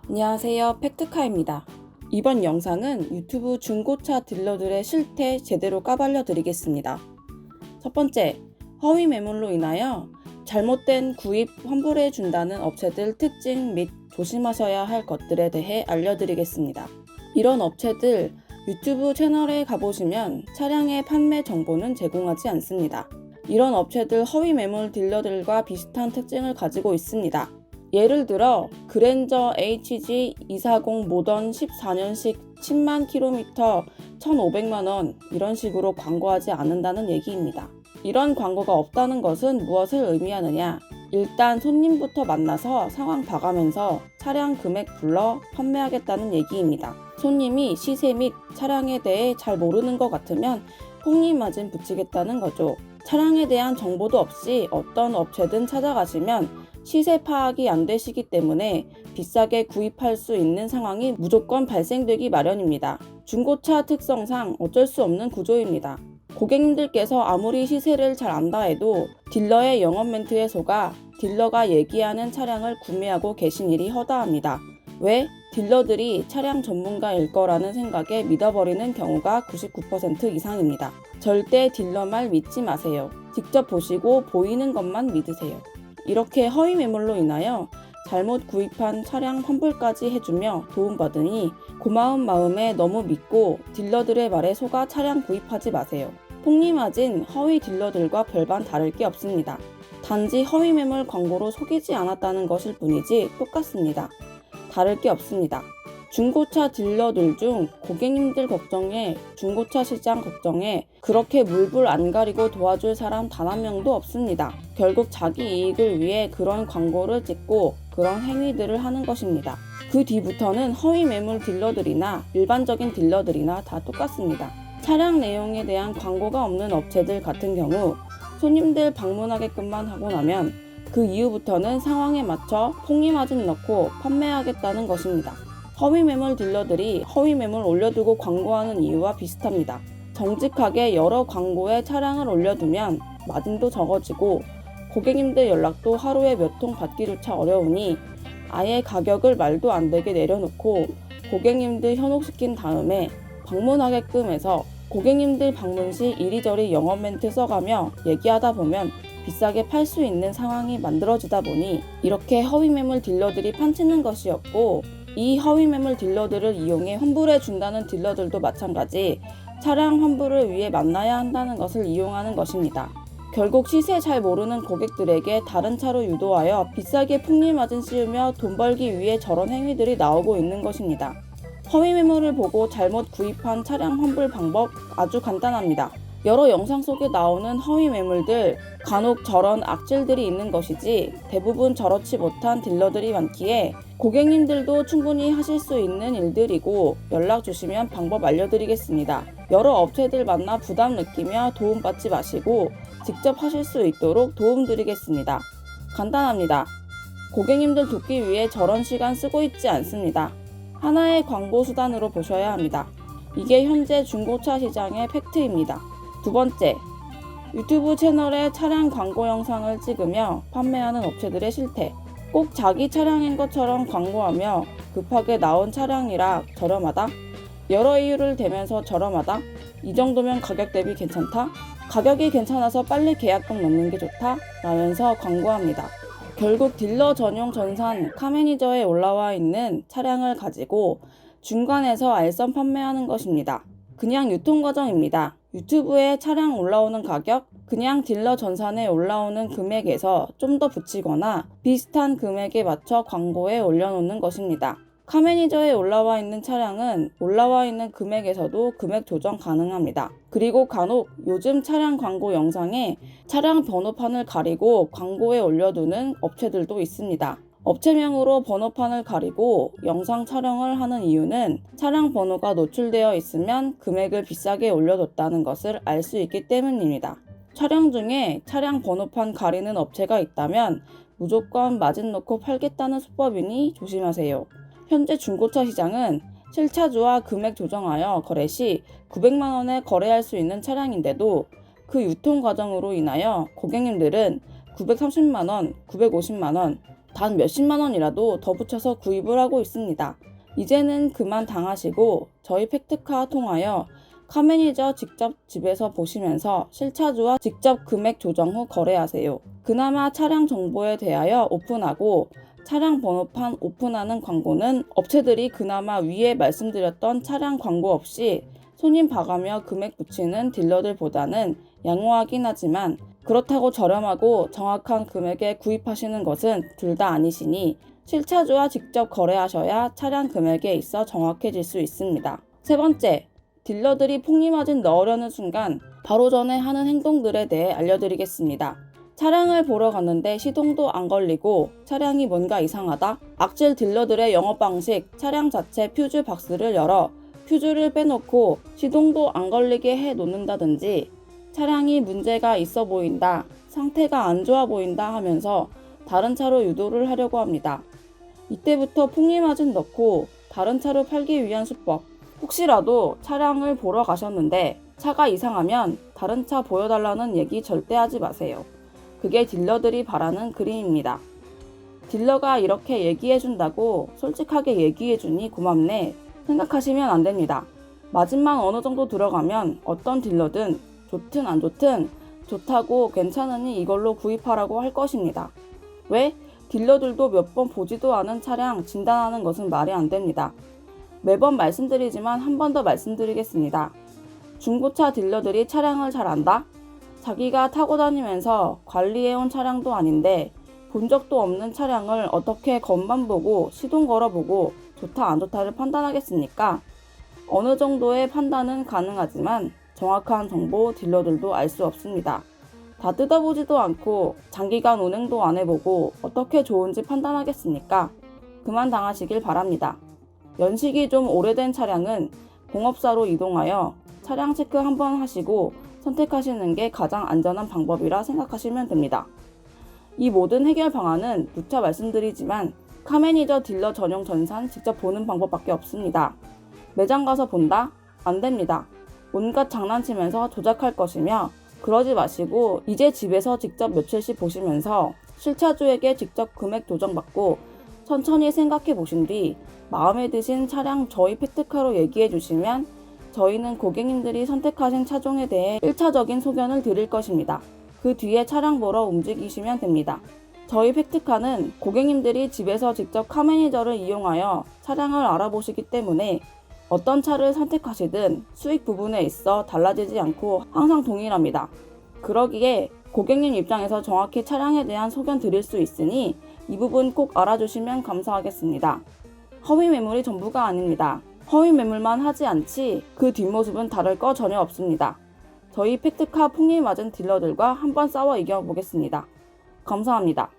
안녕하세요, 팩트카입니다. 이번 영상은 유튜브 중고차 딜러들의 실태 제대로 까발려 드리겠습니다. 첫 번째, 허위 매물로 인하여 잘못된 구입 환불해 준다는 업체들 특징 및 조심하셔야 할 것들에 대해 알려드리겠습니다. 이런 업체들 유튜브 채널에 가보시면 차량의 판매 정보는 제공하지 않습니다. 이런 업체들 허위 매물 딜러들과 비슷한 특징을 가지고 있습니다. 예를 들어 그랜저 HG240 모던 14년식 10만 킬로미터 1,500만원 이런 식으로 광고하지 않는다는 얘기입니다. 이런 광고가 없다는 것은 무엇을 의미하느냐? 일단 손님부터 만나서 상황 봐가면서 차량 금액 불러 판매하겠다는 얘기입니다. 손님이 시세 및 차량에 대해 잘 모르는 것 같으면 폭리마진 붙이겠다는 거죠. 차량에 대한 정보도 없이 어떤 업체든 찾아가시면 시세 파악이 안 되시기 때문에 비싸게 구입할 수 있는 상황이 무조건 발생되기 마련입니다. 중고차 특성상 어쩔 수 없는 구조입니다. 고객님들께서 아무리 시세를 잘 안다 해도 딜러의 영업 멘트에 속아 딜러가 얘기하는 차량을 구매하고 계신 일이 허다합니다. 왜? 딜러들이 차량 전문가일 거라는 생각에 믿어버리는 경우가 99% 이상입니다. 절대 딜러 말 믿지 마세요. 직접 보시고 보이는 것만 믿으세요. 이렇게 허위 매물로 인하여 잘못 구입한 차량 환불까지 해주며 도움받으니 고마운 마음에 너무 믿고 딜러들의 말에 속아 차량 구입하지 마세요. 폭리마진 허위 딜러들과 별반 다를 게 없습니다. 단지 허위 매물 광고로 속이지 않았다는 것일 뿐이지 똑같습니다. 다를 게 없습니다. 중고차 딜러들 중 고객님들 걱정에 중고차 시장 걱정에 그렇게 물불 안 가리고 도와줄 사람 단 한 명도 없습니다. 결국 자기 이익을 위해 그런 광고를 찍고 그런 행위들을 하는 것입니다. 그 뒤부터는 허위 매물 딜러들이나 일반적인 딜러들이나 다 똑같습니다. 차량 내용에 대한 광고가 없는 업체들 같은 경우 손님들 방문하게끔만 하고 나면 그 이후부터는 상황에 맞춰 폭리마진 넣고 판매하겠다는 것입니다. 허위 매물 딜러들이 허위 매물 올려두고 광고하는 이유와 비슷합니다. 정직하게 여러 광고에 차량을 올려두면 마진도 적어지고 고객님들 연락도 하루에 몇 통 받기조차 어려우니 아예 가격을 말도 안 되게 내려놓고 고객님들 현혹시킨 다음에 방문하게끔 해서 고객님들 방문 시 이리저리 영업 멘트 써가며 얘기하다 보면 비싸게 팔 수 있는 상황이 만들어지다 보니 이렇게 허위 매물 딜러들이 판치는 것이었고 이 허위 매물 딜러들을 이용해 환불해 준다는 딜러들도 마찬가지 차량 환불을 위해 만나야 한다는 것을 이용하는 것입니다. 결국 시세 잘 모르는 고객들에게 다른 차로 유도하여 비싸게 폭리마진 씌우며 돈 벌기 위해 저런 행위들이 나오고 있는 것입니다. 허위 매물을 보고 잘못 구입한 차량 환불 방법 아주 간단합니다. 여러 영상 속에 나오는 허위 매물들 간혹 저런 악질들이 있는 것이지 대부분 저렇지 못한 딜러들이 많기에 고객님들도 충분히 하실 수 있는 일들이고 연락 주시면 방법 알려드리겠습니다. 여러 업체들 만나 부담 느끼며 도움받지 마시고 직접 하실 수 있도록 도움드리겠습니다. 간단합니다. 고객님들 돕기 위해 저런 시간 쓰고 있지 않습니다. 하나의 광고 수단으로 보셔야 합니다. 이게 현재 중고차 시장의 팩트입니다. 두 번째, 유튜브 채널에 차량 광고 영상을 찍으며 판매하는 업체들의 실태. 꼭 자기 차량인 것처럼 광고하며 급하게 나온 차량이라 저렴하다? 여러 이유를 대면서 저렴하다? 이 정도면 가격 대비 괜찮다? 가격이 괜찮아서 빨리 계약금 넣는 게 좋다? 라면서 광고합니다. 결국 딜러 전용 전산 카매니저에 올라와 있는 차량을 가지고 중간에서 알선 판매하는 것입니다. 그냥 유통 과정입니다. 유튜브에 차량 올라오는 가격, 그냥 딜러 전산에 올라오는 금액에서 좀 더 붙이거나 비슷한 금액에 맞춰 광고에 올려놓는 것입니다. 카매니저에 올라와 있는 차량은 올라와 있는 금액에서도 금액 조정 가능합니다. 그리고 간혹 요즘 차량 광고 영상에 차량 번호판을 가리고 광고에 올려두는 업체들도 있습니다. 업체명으로 번호판을 가리고 영상 촬영을 하는 이유는 차량 번호가 노출되어 있으면 금액을 비싸게 올려뒀다는 것을 알 수 있기 때문입니다. 촬영 중에 차량 번호판 가리는 업체가 있다면 무조건 마진 넣고 팔겠다는 수법이니 조심하세요. 현재 중고차 시장은 실차주와 금액 조정하여 거래 시 900만원에 거래할 수 있는 차량인데도 그 유통 과정으로 인하여 고객님들은 930만원, 950만원, 단 몇십만 원이라도 더 붙여서 구입을 하고 있습니다. 이제는 그만 당하시고 저희 팩트카 통하여 카매니저 직접 집에서 보시면서 실차주와 직접 금액 조정 후 거래하세요. 그나마 차량 정보에 대하여 오픈하고 차량 번호판 오픈하는 광고는 업체들이 그나마 위에 말씀드렸던 차량 광고 없이 손님 봐가며 금액 붙이는 딜러들보다는 양호하긴 하지만 그렇다고 저렴하고 정확한 금액에 구입하시는 것은 둘 다 아니시니 실차주와 직접 거래하셔야 차량 금액에 있어 정확해질 수 있습니다. 세 번째, 딜러들이 폭리마진 넣으려는 순간 바로 전에 하는 행동들에 대해 알려드리겠습니다. 차량을 보러 갔는데 시동도 안 걸리고 차량이 뭔가 이상하다? 악질 딜러들의 영업 방식, 차량 자체 퓨즈 박스를 열어 퓨즈를 빼놓고 시동도 안 걸리게 해 놓는다든지 차량이 문제가 있어 보인다, 상태가 안 좋아 보인다 하면서 다른 차로 유도를 하려고 합니다. 이때부터 폭리마진 넣고 다른 차로 팔기 위한 수법. 혹시라도 차량을 보러 가셨는데 차가 이상하면 다른 차 보여달라는 얘기 절대 하지 마세요. 그게 딜러들이 바라는 그림입니다. 딜러가 이렇게 얘기해준다고 솔직하게 얘기해주니 고맙네 생각하시면 안 됩니다. 마진만 어느 정도 들어가면 어떤 딜러든 좋든 안 좋든 좋다고 괜찮으니 이걸로 구입하라고 할 것입니다. 왜? 딜러들도 몇 번 보지도 않은 차량 진단하는 것은 말이 안 됩니다. 매번 말씀드리지만 한 번 더 말씀드리겠습니다. 중고차 딜러들이 차량을 잘 안다? 자기가 타고 다니면서 관리해온 차량도 아닌데 본 적도 없는 차량을 어떻게 겉만 보고 시동 걸어보고 좋다 안 좋다를 판단하겠습니까? 어느 정도의 판단은 가능하지만 정확한 정보 딜러들도 알 수 없습니다. 다 뜯어보지도 않고 장기간 운행도 안 해보고 어떻게 좋은지 판단하겠습니까? 그만 당하시길 바랍니다. 연식이 좀 오래된 차량은 공업사로 이동하여 차량 체크 한번 하시고 선택하시는 게 가장 안전한 방법이라 생각하시면 됩니다. 이 모든 해결 방안은 누차 말씀드리지만 카매니저 딜러 전용 전산 직접 보는 방법밖에 없습니다. 매장 가서 본다? 안 됩니다. 온갖 장난치면서 조작할 것이며 그러지 마시고 이제 집에서 직접 며칠씩 보시면서 실차주에게 직접 금액 조정받고 천천히 생각해 보신 뒤 마음에 드신 차량 저희 팩트카로 얘기해 주시면 저희는 고객님들이 선택하신 차종에 대해 1차적인 소견을 드릴 것입니다. 그 뒤에 차량 보러 움직이시면 됩니다. 저희 팩트카는 고객님들이 집에서 직접 카매니저를 이용하여 차량을 알아보시기 때문에 어떤 차를 선택하시든 수익 부분에 있어 달라지지 않고 항상 동일합니다. 그러기에 고객님 입장에서 정확히 차량에 대한 소견 드릴 수 있으니 이 부분 꼭 알아주시면 감사하겠습니다. 허위 매물이 전부가 아닙니다. 허위 매물만 하지 않지 그 뒷모습은 다를 거 전혀 없습니다. 저희 팩트카 폭리맞은 딜러들과 한번 싸워 이겨보겠습니다. 감사합니다.